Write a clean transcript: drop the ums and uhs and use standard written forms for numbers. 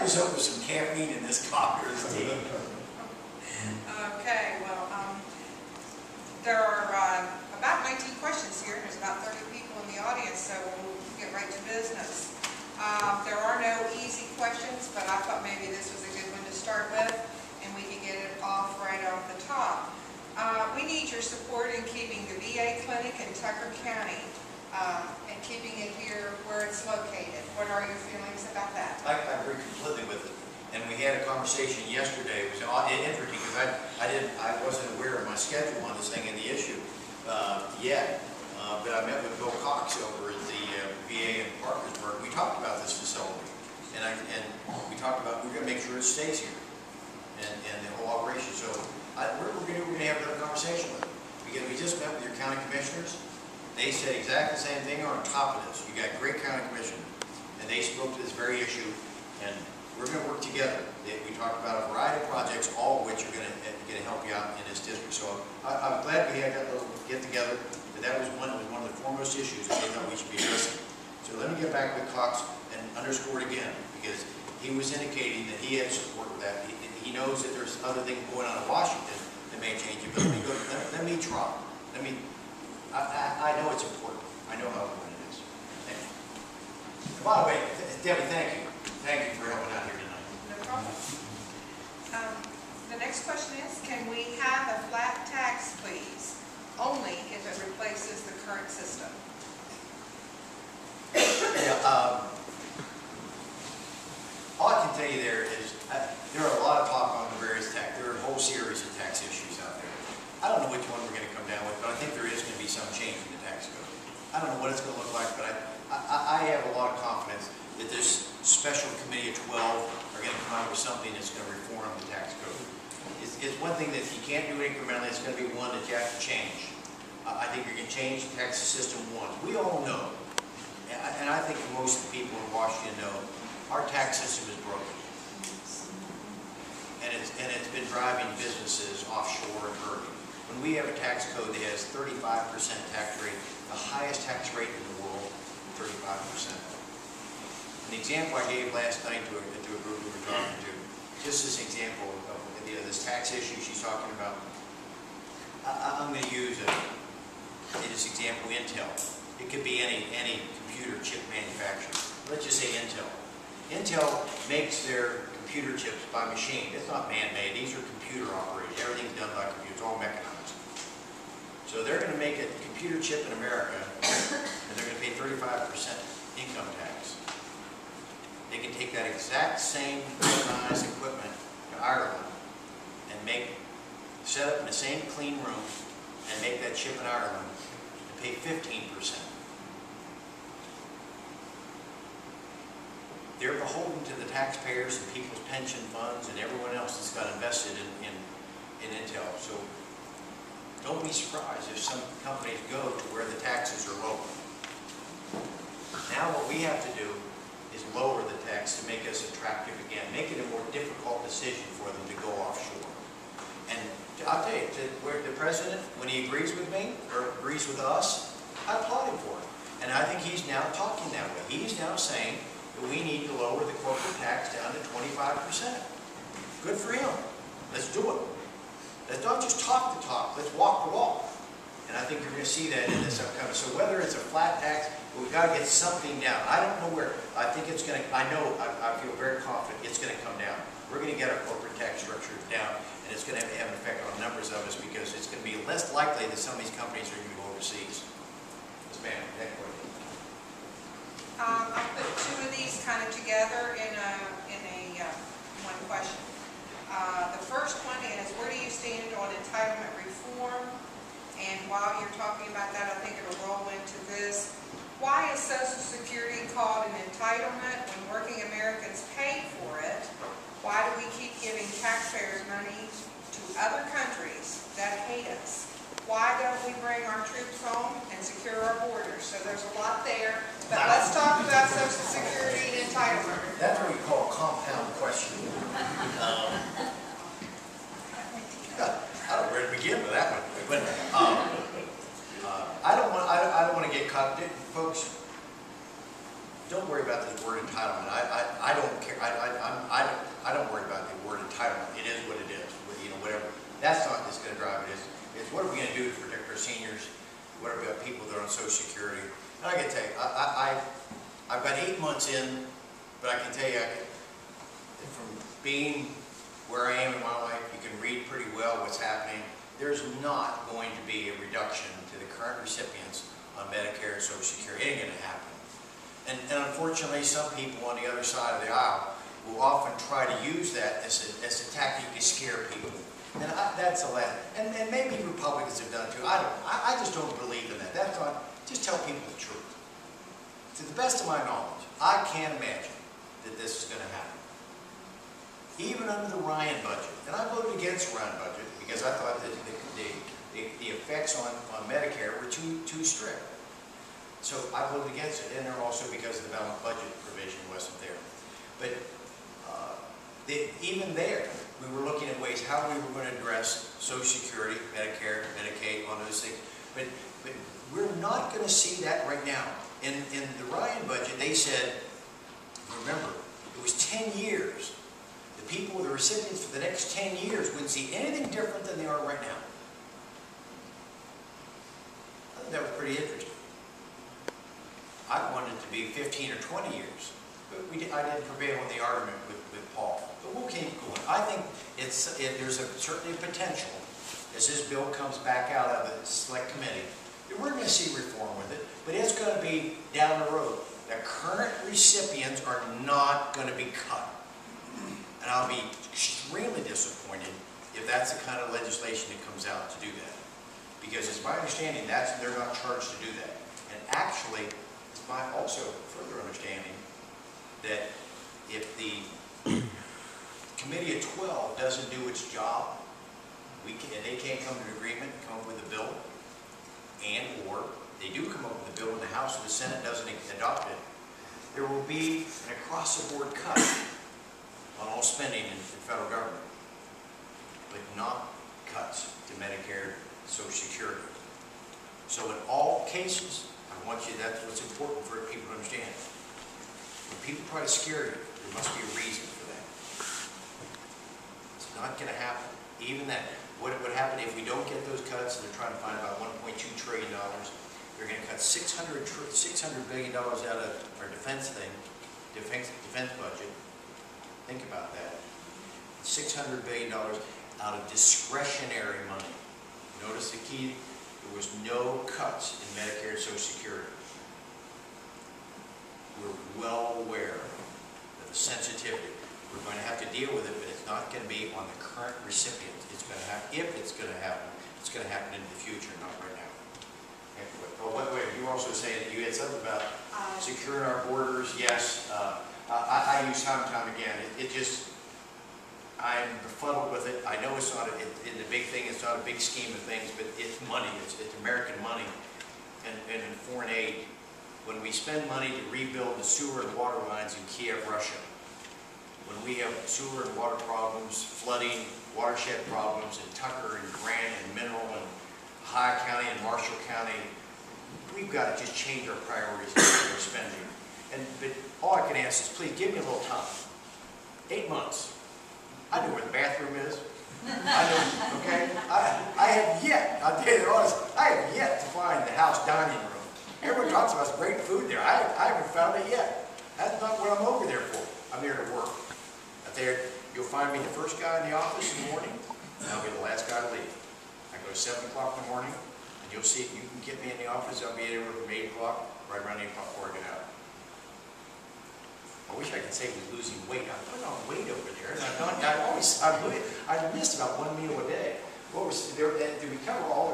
just hope there's some caffeine in this coffee or this tea. Okay, well, there are about 19 questions here. There's about 30 people in the audience, so we'll get right to business. There are no easy questions, but I thought maybe this was a good one to start with, and we can get it off right off the top. We need your support in keeping the VA clinic in Tucker County and keeping it here where it's located. What are your feelings about that? I agree completely with it. And we had a conversation yesterday. It was interesting because I wasn't aware of my schedule on this thing and the issue yet. But I met with Bill Cox over at the VA in Parkersburg. We talked about this facility, and we talked about we're going to make sure it stays here and the whole operation. So we're going to have another conversation with them because we just met with your county commissioners. They said exactly the same thing on top of this. You got great county commissioners, and they spoke to this very issue, and we're going to work together. We talked about a variety of projects, all of which are going to help you out in this district. So I'm glad we had that little get together. But that was one of the foremost issues that they thought we should be addressing. So let me get back with Cox and underscore it again, because he was indicating that he had support with that. He knows that there's other things going on in Washington that may change it. But let me try. I know it's important. I know how important it is. Thank you. And by the way, Debbie, thank you. Thank you for helping out here tonight. No problem. The next question is, can we have a flat tax, please? Only if it replaces the current system. Yeah, all I can tell you there is there are a lot of talk on the various tax. There are a whole series of tax issues out there. I don't know which one we're going to come down with, but I think there is going to be some change in the tax code. I don't know what it's going to look like, but I have a lot of confidence that this special committee of 12 are going to come out with something that's going to reform the tax code. It's one thing that you can't do incrementally. It's going to be one that you have to change. I think you're going to change the tax system once. We all know, and I think most of the people in Washington know, our tax system is broken. And it's been driving businesses offshore and hurting. When we have a tax code that has 35% tax rate, the highest tax rate in the world, 35%. An example I gave last night to a group we were talking to, just this example of this tax issue she's talking about. I'm going to use this example, Intel. It could be any computer chip manufacturer. Let's just say Intel. Intel makes their computer chips by machine. It's not man-made. These are computer operated. Everything's done by computer. It's all mechanized. So they're going to make a computer chip in America, and they're going to pay 35% income tax. They can take that exact same mechanized equipment to Ireland and set up in the same clean room and make that chip in Ireland and pay 15%. They're beholden to the taxpayers and people's pension funds and everyone else that's got invested in Intel. So don't be surprised if some companies go to where the taxes are lower. Now what we have to do is lower the tax to make us attractive again, make it a more difficult decision for them to go offshore. And I'll tell you, where the president, when he agrees with me or agrees with us, I applaud him for it. And I think he's now talking that way. He's now saying that we need to lower the corporate tax down to 25%. Good for him. Let's do it. Let's not just talk the talk, let's walk the walk. And I think you're going to see that in this upcoming. So whether it's a flat tax, we've got to get something down. I don't know where. I think it's going to, I feel very confident it's going to come down. We're going to get our corporate tax structure down, and it's going to have an effect on numbers of us because it's going to be less likely that some of these companies are going to go overseas. Yes, ma'am. Next question. I put two of these kind of together in one question. The first one is, where do you stand on entitlement reform? And while you're talking about that, I think it'll roll into this. Why is Social Security called an entitlement when working Americans pay for it? Why do we keep giving taxpayers money to other countries that hate us? Why don't we bring our troops home and secure our borders? So there's a lot there, but let's talk about Social Security and entitlement. That's what we call a compound question. I don't know where to begin with that one. But I don't want to get caught, folks. don't worry about the word entitlement. I don't care. I don't worry about the word entitlement. It is what it is. You know, whatever. That's not what's going to drive it. It's what are we going to do to protect our seniors? What about people that are on Social Security? And I can tell you, I've got 8 months in, but I can tell you, from being where I am in my life, you can read pretty well what's happening. There's not going to be a reduction to the current recipients on Medicare and Social Security. It ain't going to happen. And unfortunately, some people on the other side of the aisle will often try to use that as a tactic to scare people. And that's a lesson. And maybe Republicans have done it too. I just don't believe in that. That's not, just tell people the truth. To the best of my knowledge, I can't imagine that this is going to happen. Even under the Ryan budget, and I voted against the Ryan budget because I thought that the effects on Medicare were too strict. So I voted against it, and also because the balanced budget provision wasn't there. But even there, we were looking at ways how we were going to address Social Security, Medicare, Medicaid, all those things. But we're not going to see that right now. In the Ryan budget, they said, remember, it was 10 years. The people, the recipients for the next 10 years wouldn't see anything different than they are right now. I thought that was pretty interesting. I wanted it to be 15 or 20 years. But I didn't prevail in the argument with Paul. But we'll keep going. I think there's certainly a potential, as this bill comes back out of the select committee, that we're going to see reform with it, but it's going to be down the road. The current recipients are not going to be cut. And I'll be extremely disappointed if that's the kind of legislation that comes out to do that. Because it's my understanding they're not charged to do that. And actually, it's my also further understanding that if the committee of 12 doesn't do its job, and they can't come to an agreement, come up with a bill, or they do come up with a bill and the House or the Senate doesn't adopt it, there will be an across-the-board cut on all spending in the federal government, but not cuts to Medicare and Social Security. So in all cases, that's what's important for people to understand. When people try to scare you, there must be a reason for that. It's not going to happen. Even that, what would happen if we don't get those cuts, and they're trying to find about $1.2 trillion, they're going to cut $600 billion out of our defense budget. Think about that. $600 billion out of discretionary money. Notice the key, there was no cuts in Medicare and Social Security. We're well aware of the sensitivity. We're going to have to deal with it, but it's not going to be on the current recipients. It's going to happen. If it's going to happen, it's going to happen in the future, not right now. Oh, wait, you also saying that you had something about securing our borders. Yes, I use time and time again. I'm befuddled with it. I know it's not in the big thing. It's not a big scheme of things, but it's money. It's American money, and in foreign aid. When we spend money to rebuild the sewer and water lines in Kiev, Russia, when we have sewer and water problems, flooding, watershed problems in Tucker and Grant and Mineral and Ohio County and Marshall County, we've got to just change our priorities in our spending. But all I can ask is, please give me a little time. 8 months. I know where the bathroom is. I know, okay? I have yet, I'll tell you the honest, I have yet to find the house dining room. Everyone talks about some great food there. I haven't found it yet. That's not what I'm over there for. I'm there to work. You'll find me the first guy in the office in the morning, and I'll be the last guy to leave. I go to 7 o'clock in the morning, and you'll see, you can get me in the office, I'll be anywhere from 8 o'clock, right around 8 o'clock before I get out. I wish I could say we're losing weight. I'm putting on weight over there, and I missed about 1 meal a day. To recover all